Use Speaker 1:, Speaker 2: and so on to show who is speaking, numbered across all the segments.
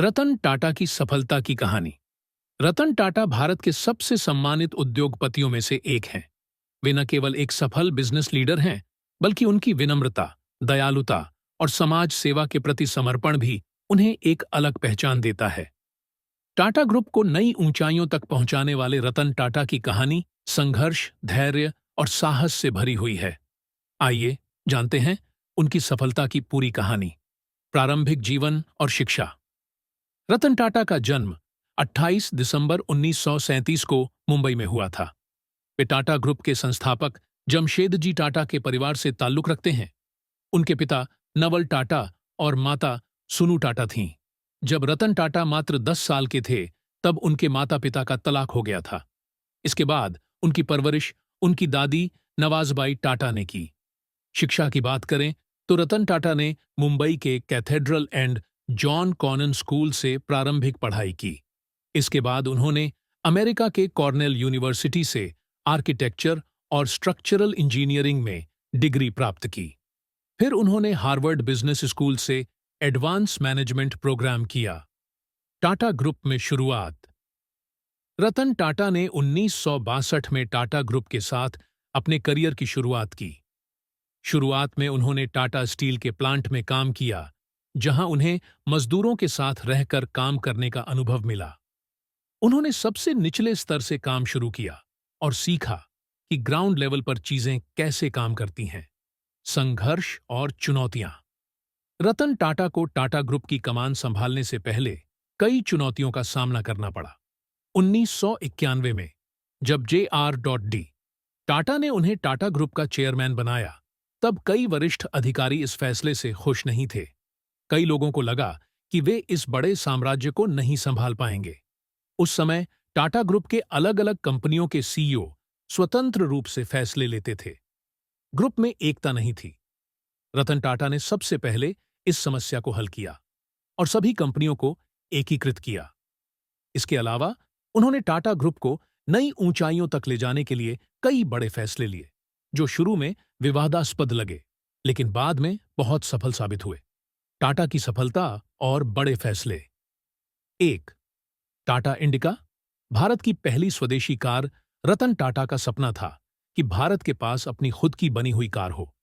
Speaker 1: रतन टाटा की सफलता की कहानी। रतन टाटा भारत के सबसे सम्मानित उद्योगपतियों में से एक हैं। वे न केवल एक सफल बिजनेस लीडर हैं, बल्कि उनकी विनम्रता, दयालुता और समाज सेवा के प्रति समर्पण भी उन्हें एक अलग पहचान देता है। टाटा ग्रुप को नई ऊंचाइयों तक पहुंचाने वाले रतन टाटा की कहानी संघर्ष, धैर्य और साहस से भरी हुई है। आइए जानते हैं उनकी सफलता की पूरी कहानी। प्रारंभिक जीवन और शिक्षा। रतन टाटा का जन्म 28 दिसंबर 1937 को मुंबई में हुआ था। वे टाटा ग्रुप के संस्थापक जमशेदजी टाटा के परिवार से ताल्लुक रखते हैं। उनके पिता नवल टाटा और माता सुनु टाटा थीं। जब रतन टाटा मात्र 10 साल के थे, तब उनके माता पिता का तलाक हो गया था। इसके बाद उनकी परवरिश उनकी दादी नवाजबाई टाटा ने की। शिक्षा की बात करें तो रतन टाटा ने मुंबई के cathedral and John Connon school से प्रारंभिक पढ़ाई की। इसके बाद उन्होंने अमेरिका के कॉर्नेल यूनिवर्सिटी से आर्किटेक्चर और स्ट्रक्चरल इंजीनियरिंग में डिग्री प्राप्त की। फिर उन्होंने हार्वर्ड बिजनेस स्कूल से एडवांस मैनेजमेंट प्रोग्राम किया। टाटा ग्रुप में शुरुआत। रतन टाटा ने 1962 में टाटा ग्रुप के साथ अपने करियर की शुरुआत की। शुरुआत में उन्होंने टाटा स्टील के प्लांट में काम किया, जहां उन्हें मजदूरों के साथ रहकर काम करने का अनुभव मिला। उन्होंने सबसे निचले स्तर से काम शुरू किया और सीखा कि ग्राउंड लेवल पर चीजें कैसे काम करती हैं। संघर्ष और चुनौतियां। रतन टाटा को टाटा ग्रुप की कमान संभालने से पहले कई चुनौतियों का सामना करना पड़ा। 1991 में जब J.R.D. टाटा ने उन्हें टाटा ग्रुप का चेयरमैन बनाया, तब कई वरिष्ठ अधिकारी इस फैसले से खुश नहीं थे। कई लोगों को लगा कि वे इस बड़े साम्राज्य को नहीं संभाल पाएंगे। उस समय टाटा ग्रुप के अलग-अलग कंपनियों के सीईओ स्वतंत्र रूप से फैसले लेते थे। ग्रुप में एकता नहीं थी। रतन टाटा ने सबसे पहले इस समस्या को हल किया और सभी कंपनियों को एकीकृत किया। इसके अलावा उन्होंने टाटा ग्रुप को नई ऊंचाइयों तक ले जाने के लिए कई बड़े फैसले लिए, जो शुरू में विवादास्पद लगे, लेकिन बाद में बहुत सफल साबित हुए। टाटा की सफलता और बड़े फैसले। 1. टाटा इंडिका, भारत की पहली स्वदेशी कार। रतन टाटा का सपना था कि भारत के पास अपनी खुद की बनी हुई कार हो।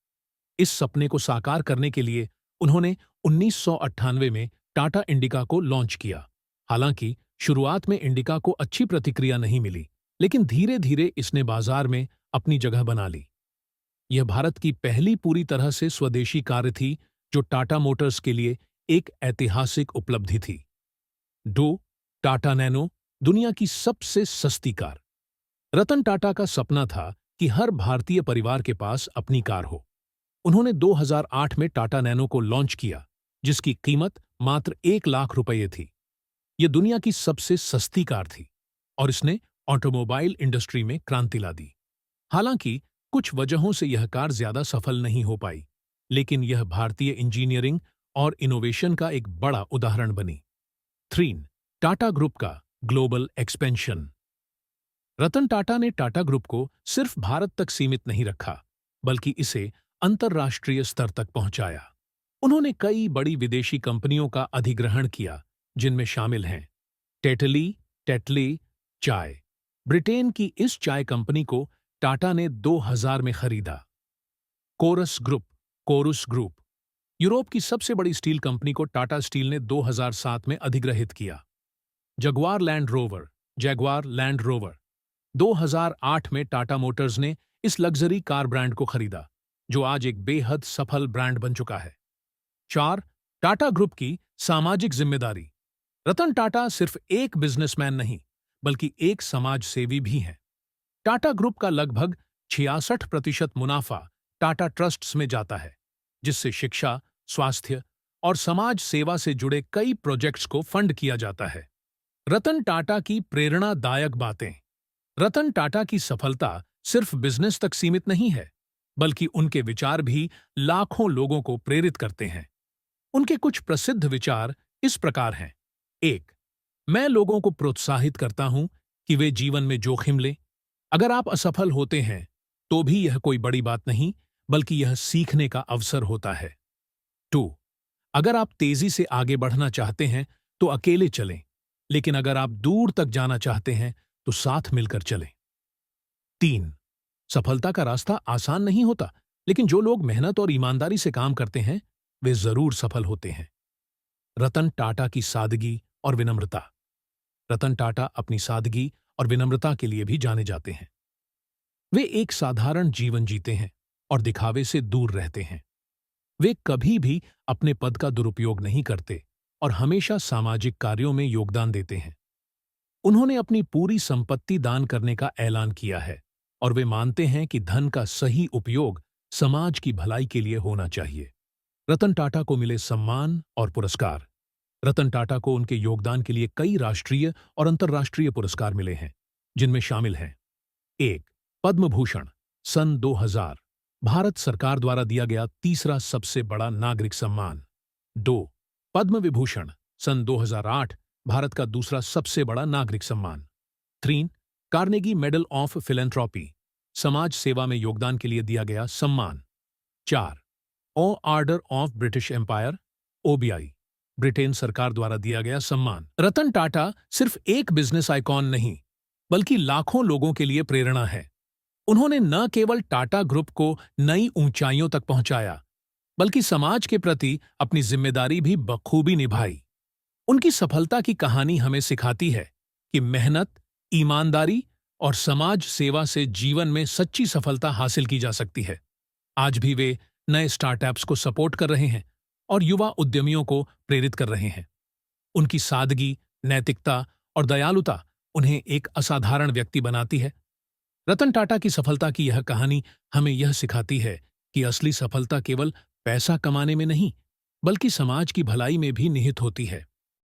Speaker 1: इस सपने को साकार करने के लिए उन्होंने 1998 में टाटा इंडिका को लॉन्च किया। हालांकि शुरुआत में इंडिका को अच्छी प्रतिक्रिया नहीं मिली, लेकिन धीरे-धीरे इसने बाजार में अपनी जगह बना ली। यह भारत की पहली पूरी तरह से स्वदेशी कार थी, जो टाटा मोटर्स के लिए एक ऐतिहासिक उपलब्धि थी। 2. टाटा नैनो, दुनिया की सबसे सस्ती कार। रतन टाटा का सपना था कि हर भारतीय परिवार के पास अपनी कार हो। उन्होंने 2008 में टाटा नैनो को लॉन्च किया, जिसकी कीमत मात्र 1 लाख रुपये थी। यह दुनिया की सबसे सस्ती कार थी और इसने ऑटोमोबाइल इंडस्ट्री में क्रांति ला दी। हालांकि कुछ वजहों से यह कार ज्यादा सफल नहीं हो पाई, लेकिन यह भारतीय इंजीनियरिंग और इनोवेशन का एक बड़ा उदाहरण बनी। 3. टाटा ग्रुप का ग्लोबल एक्सपेंशन। रतन टाटा ने टाटा ग्रुप को सिर्फ भारत तक सीमित नहीं रखा, बल्कि इसे अंतर्राष्ट्रीय स्तर तक पहुंचाया। उन्होंने कई बड़ी विदेशी कंपनियों का अधिग्रहण किया, जिनमें शामिल हैं टेटली चाय। ब्रिटेन की इस चाय कंपनी को टाटा ने 2000 में खरीदा। कोरुस ग्रुप, यूरोप की सबसे बड़ी स्टील कंपनी को टाटा स्टील ने 2007 में अधिग्रहित किया। जगुआर लैंड रोवर, 2008 में टाटा मोटर्स ने इस लग्जरी कार ब्रांड को खरीदा, जो आज एक बेहद सफल ब्रांड बन चुका है। 4. टाटा ग्रुप की सामाजिक जिम्मेदारी। रतन टाटा सिर्फ एक बिजनेसमैन नहीं, बल्कि एक समाज सेवी भी हैं। टाटा ग्रुप का लगभग 66% मुनाफा टाटा ट्रस्ट्स में जाता है, जिससे शिक्षा, स्वास्थ्य और समाज सेवा से जुड़े कई प्रोजेक्ट्स को फंड किया जाता है। रतन टाटा की प्रेरणादायक बातें। रतन टाटा की सफलता सिर्फ बिजनेस तक सीमित नहीं है, बल्कि उनके विचार भी लाखों लोगों को प्रेरित करते हैं। उनके कुछ प्रसिद्ध विचार इस प्रकार हैं। 1. मैं लोगों को प्रोत्साहित करता हूं कि वे जीवन में जोखिम लें। अगर आप असफल होते हैं, तो भी यह कोई बड़ी बात नहीं, बल्कि यह सीखने का अवसर होता है। 2. अगर आप तेजी से आगे बढ़ना चाहते हैं, तो अकेले चलें, लेकिन अगर आप दूर तक जाना चाहते हैं तो साथ मिलकर चलें। 3. सफलता का रास्ता आसान नहीं होता, लेकिन जो लोग मेहनत और ईमानदारी से काम करते हैं वे जरूर सफल होते हैं। रतन टाटा की सादगी और विनम्रता। रतन टाटा अपनी सादगी और विनम्रता के लिए भी जाने जाते हैं। वे एक साधारण जीवन जीते हैं और दिखावे से दूर रहते हैं। वे कभी भी अपने पद का दुरुपयोग नहीं करते और हमेशा सामाजिक कार्यों में योगदान देते हैं। उन्होंने अपनी पूरी संपत्ति दान करने का ऐलान किया है और वे मानते हैं कि धन का सही उपयोग समाज की भलाई के लिए होना चाहिए। रतन टाटा को मिले सम्मान और पुरस्कार। रतन टाटा को उनके योगदान के लिए कई राष्ट्रीय और अंतर्राष्ट्रीय पुरस्कार मिले हैं, जिनमें शामिल हैं: 1. पद्म भूषण, सन 2000, भारत सरकार द्वारा दिया गया तीसरा सबसे बड़ा नागरिक सम्मान। 2. पद्म विभूषण, सन 2008, भारत का दूसरा सबसे बड़ा नागरिक सम्मान। 3. कार्नेगी मेडल ऑफ फिलैंथ्रोपी, समाज सेवा में योगदान के लिए दिया गया सम्मान। 4. Order of British empire, OBI, Britain सरकार द्वारा दिया गया सम्मान। रतन टाटा सिर्फ एक बिजनेस आइकॉन नहीं, बल्कि लाखों लोगों के लिए प्रेरणा है। उन्होंने न केवल टाटा ग्रुप को नई ऊंचाइयों तक पहुंचाया, बल्कि समाज के प्रति अपनी जिम्मेदारी भी बखूबी निभाई। उनकी सफलता की कहानी हमें सिखाती है कि मेहनत, ईमानदारी और समाज सेवा से जीवन में सच्ची सफलता हासिल की जा सकती है। आज भी वे नए स्टार्टअप्स को सपोर्ट कर रहे हैं और युवा उद्यमियों को प्रेरित कर रहे हैं। उनकी सादगी, नैतिकता और दयालुता उन्हें एक असाधारण व्यक्ति बनाती है। रतन टाटा की सफलता की यह कहानी हमें यह सिखाती है कि असली सफलता केवल पैसा कमाने में नहीं, बल्कि समाज की भलाई में भी निहित होती है।